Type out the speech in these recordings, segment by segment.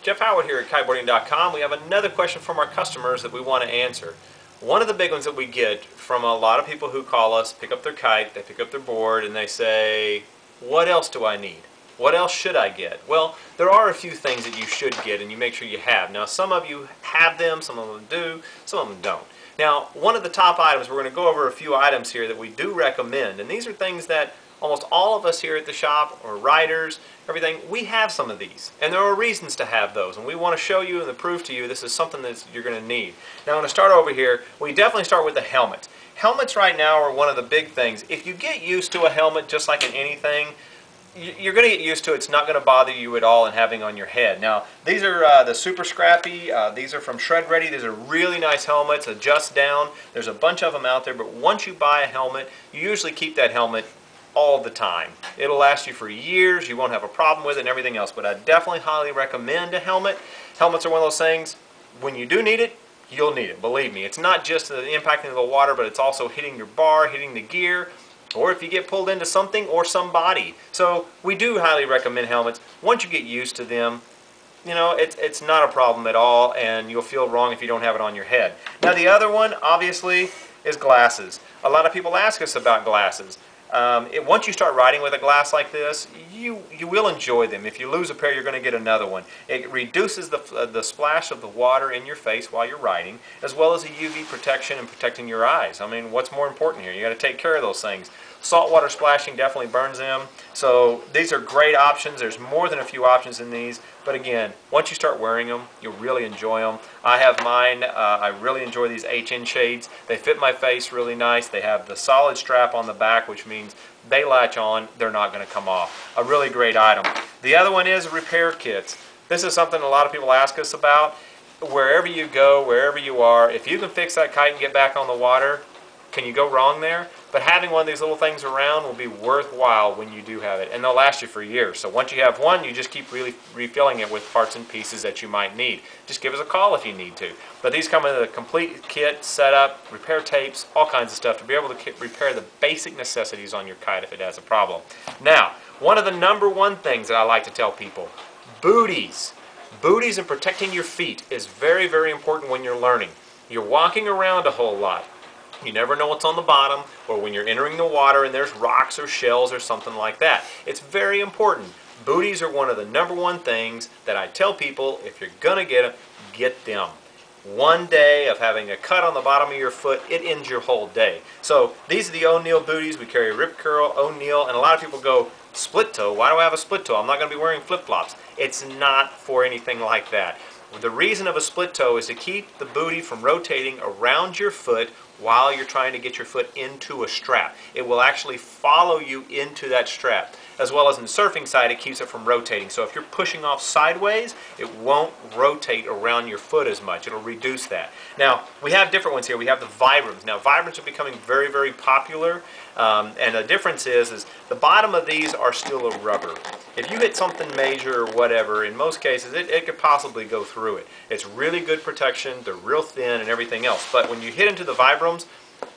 Jeff Howard here at Kiteboarding.com. We have another question from our customers that we want to answer. One of the big ones that we get from a lot of people who call us, pick up their kite, they pick up their board, and they say, what else do I need? What else should I get? Well, there are a few things that you should get and you make sure you have. Now, some of you have them, some of them do, some of them don't. Now, one of the top items, we're going to go over a few items here that we do recommend, and these are things that almost all of us here at the shop, or riders, everything, we have some of these. And there are reasons to have those. And we want to show you and prove to you this is something that you're going to need. Now I'm going to start over here. We definitely start with the helmet. Helmets right now are one of the big things. If you get used to a helmet, just like in anything, you're going to get used to it. It's not going to bother you at all in having on your head. Now, these are the Super Scrappy. These are from Shred Ready. These are really nice helmets, adjust down. There's a bunch of them out there, but once you buy a helmet, you usually keep that helmet all the time. It'll last you for years. You won't have a problem with it and everything else, but I definitely highly recommend a helmet. Helmets are one of those things, when you do need it, you'll need it. Believe me, it's not just the impacting of the water, but it's also hitting your bar, hitting the gear, or if you get pulled into something or somebody. So we do highly recommend helmets. Once you get used to them, you know, it's not a problem at all, and you'll feel wrong if you don't have it on your head. Now the other one, obviously, is glasses. A lot of people ask us about glasses. Once you start riding with a glass like this, you will enjoy them. If you lose a pair, you're going to get another one. It reduces the splash of the water in your face while you're riding, as well as the UV protection and protecting your eyes. I mean, what's more important here? You got to take care of those things. Saltwater splashing definitely burns them. So these are great options. There's more than a few options in these. But again, once you start wearing them, you'll really enjoy them. I have mine. I really enjoy these HN shades. They fit my face really nice. They have the solid strap on the back, which means they latch on. They're not going to come off. A really great item. The other one is repair kits. This is something a lot of people ask us about. Wherever you go, wherever you are, if you can fix that kite and get back on the water, can you go wrong there? But having one of these little things around will be worthwhile when you do have it, and they'll last you for years. So once you have one, you just keep really refilling it with parts and pieces that you might need. Just give us a call if you need to. But these come in a complete kit, setup, repair tapes, all kinds of stuff to be able to repair the basic necessities on your kite if it has a problem. Now, one of the number one things that I like to tell people, booties. Booties and protecting your feet is very, very important when you're learning. You're walking around a whole lot. You never know what's on the bottom, or when you're entering the water and there's rocks or shells or something like that. It's very important. Booties are one of the number one things that I tell people, if you're going to get them. One day of having a cut on the bottom of your foot, it ends your whole day. So these are the O'Neill booties. We carry Rip Curl, O'Neill, and a lot of people go, split toe? Why do I have a split toe? I'm not going to be wearing flip-flops. It's not for anything like that. The reason of a split toe is to keep the bootie from rotating around your foot while you're trying to get your foot into a strap. It will actually follow you into that strap. As well as in the surfing side, it keeps it from rotating. So if you're pushing off sideways, it won't rotate around your foot as much. It'll reduce that. Now, we have different ones here. We have the Vibrams. Now, Vibrams are becoming very, very popular. And the difference is the bottom of these are still a rubber. If you hit something major or whatever, in most cases, it could possibly go through it. It's really good protection. They're real thin and everything else. But when you hit into the Vibrams,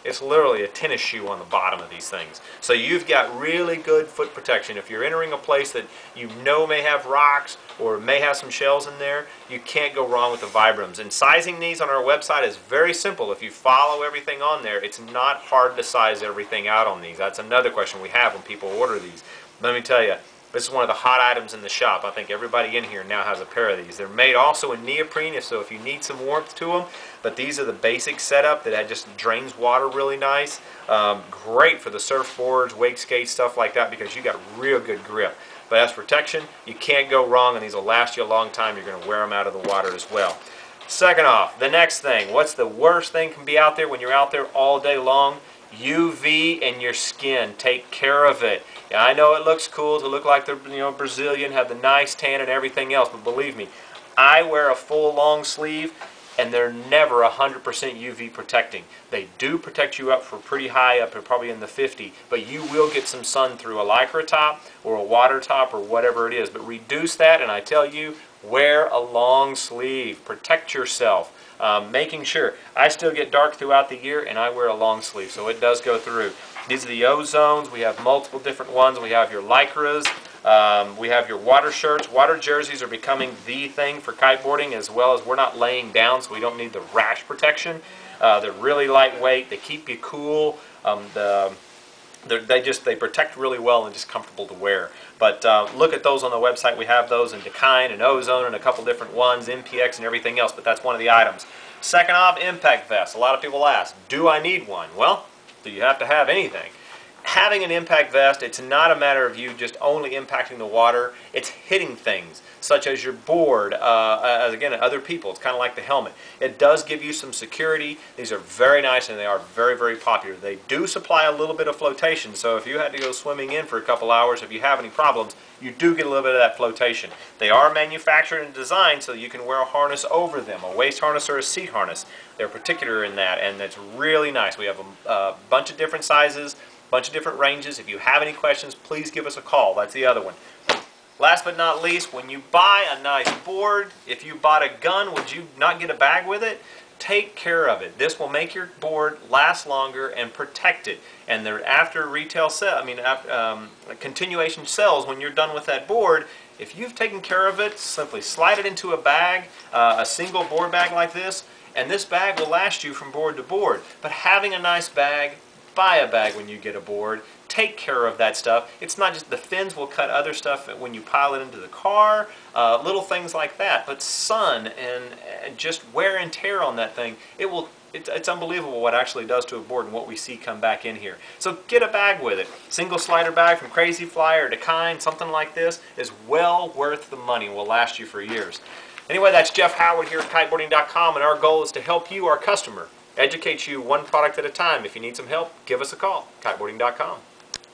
it's literally a tennis shoe on the bottom of these things. So you've got really good foot protection. If you're entering a place that you know may have rocks or may have some shells in there, you can't go wrong with the Vibrams. And sizing these on our website is very simple. If you follow everything on there, it's not hard to size everything out on these. That's another question we have when people order these. Let me tell you, this is one of the hot items in the shop. I think everybody in here now has a pair of these. They're made also in neoprene, so if you need some warmth to them, but these are the basic setup that just drains water really nice. Great for the surfboards, wake skates, stuff like that, because you got real good grip. But as protection, you can't go wrong, and these will last you a long time. You're going to wear them out of the water as well. Second off, the next thing, what's the worst thing can be out there when you're out there all day long? UV in your skin. Take care of it. Yeah, I know it looks cool to look like they're Brazilian, have the nice tan and everything else, but believe me, I wear a full long sleeve and they're never 100% UV protecting. They do protect you up for pretty high up, probably in the 50, but you will get some sun through a lycra top or a water top or whatever it is. But reduce that, and I tell you, wear a long sleeve. Protect yourself. Making sure. I still get dark throughout the year and I wear a long sleeve, so it does go through. These are the ozones. We have multiple different ones. We have your lycras. We have your water shirts. Water jerseys are becoming the thing for kiteboarding, as well as we're not laying down, so we don't need the rash protection. They're really lightweight. They keep you cool. They protect really well and just comfortable to wear. But look at those on the website. We have those in Dakine and Ozone and a couple different ones, MPX and everything else, but that's one of the items. Second off, impact vest. A lot of people ask, do I need one? Well, do you have to have anything? Having an impact vest, it's not a matter of you just only impacting the water. It's hitting things, such as your board, again, other people. It's kind of like the helmet. It does give you some security. These are very nice, and they are very, very popular. They do supply a little bit of flotation, so if you had to go swimming in for a couple hours, if you have any problems, you do get a little bit of that flotation. They are manufactured and designed so you can wear a harness over them, a waist harness or a seat harness. They're particular in that, and it's really nice. We have a bunch of different sizes, bunch of different ranges. If you have any questions, please give us a call. That's the other one. Last but not least, when you buy a nice board, if you bought a gun, would you not get a bag with it? Take care of it. This will make your board last longer and protect it. And after retail sale, continuation sales, when you're done with that board, if you've taken care of it, simply slide it into a bag, a single board bag like this, and this bag will last you from board to board. But having a nice bag, buy a bag when you get a board. Take care of that stuff. It's not just the fins will cut other stuff when you pile it into the car, little things like that. But sun and just wear and tear on that thing, it's unbelievable what it actually does to a board and what we see come back in here. So get a bag with it. Single slider bag from Crazy Fly or Dakine, something like this is well worth the money. Will last you for years. Anyway, that's Jeff Howard here at Kiteboarding.com, and our goal is to help you, our customer, educate you one product at a time. If you need some help, give us a call. Kiteboarding.com.